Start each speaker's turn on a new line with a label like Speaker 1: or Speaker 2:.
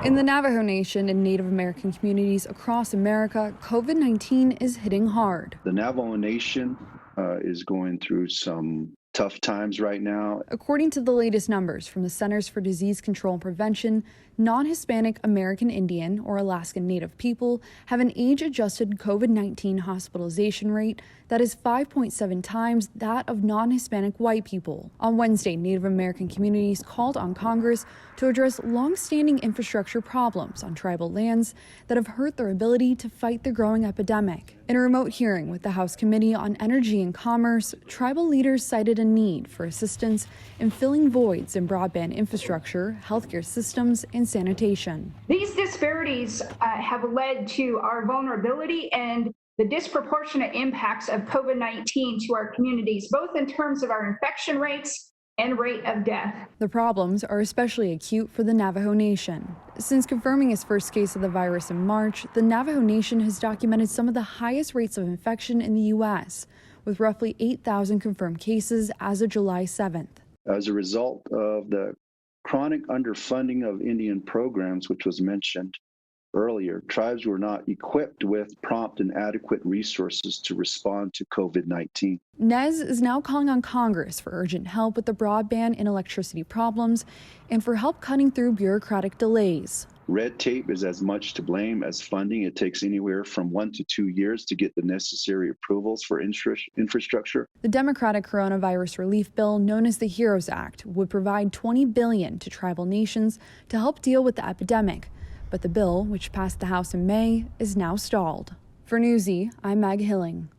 Speaker 1: In the Navajo Nation and Native American communities across America, COVID-19 is hitting hard.
Speaker 2: The Navajo Nation is going through some tough times right now.
Speaker 1: According to the latest numbers from the Centers for Disease Control and Prevention, non-Hispanic American Indian or Alaskan Native people have an age-adjusted COVID-19 hospitalization rate that is 5.7 times that of non-Hispanic white people. On Wednesday, Native American communities called on Congress to address long-standing infrastructure problems on tribal lands that have hurt their ability to fight the growing epidemic. In a remote hearing with the House Committee on Energy and Commerce, tribal leaders cited a need for assistance in filling voids in broadband infrastructure, healthcare systems, and sanitation.
Speaker 3: These disparities have led to our vulnerability and the disproportionate impacts of COVID-19 to our communities, both in terms of our infection rates and rate of death.
Speaker 1: The problems are especially acute for the Navajo Nation. Since confirming its first case of the virus in March, the Navajo Nation has documented some of the highest rates of infection in the U.S., with roughly 8,000 confirmed cases as of July 7th.
Speaker 2: As a result of the chronic underfunding of Indian programs, which was mentioned earlier, tribes were not equipped with prompt and adequate resources to respond to COVID-19.
Speaker 1: Nez is now calling on Congress for urgent help with the broadband and electricity problems and for help cutting through bureaucratic delays.
Speaker 2: Red tape is as much to blame as funding. It takes anywhere from 1 to 2 years to get the necessary approvals for infrastructure.
Speaker 1: The Democratic coronavirus relief bill, known as the HEROES Act, would provide $20 billion to tribal nations to help deal with the epidemic. But the bill, which passed the House in May, is now stalled. For Newsy, I'm Mag Hilling.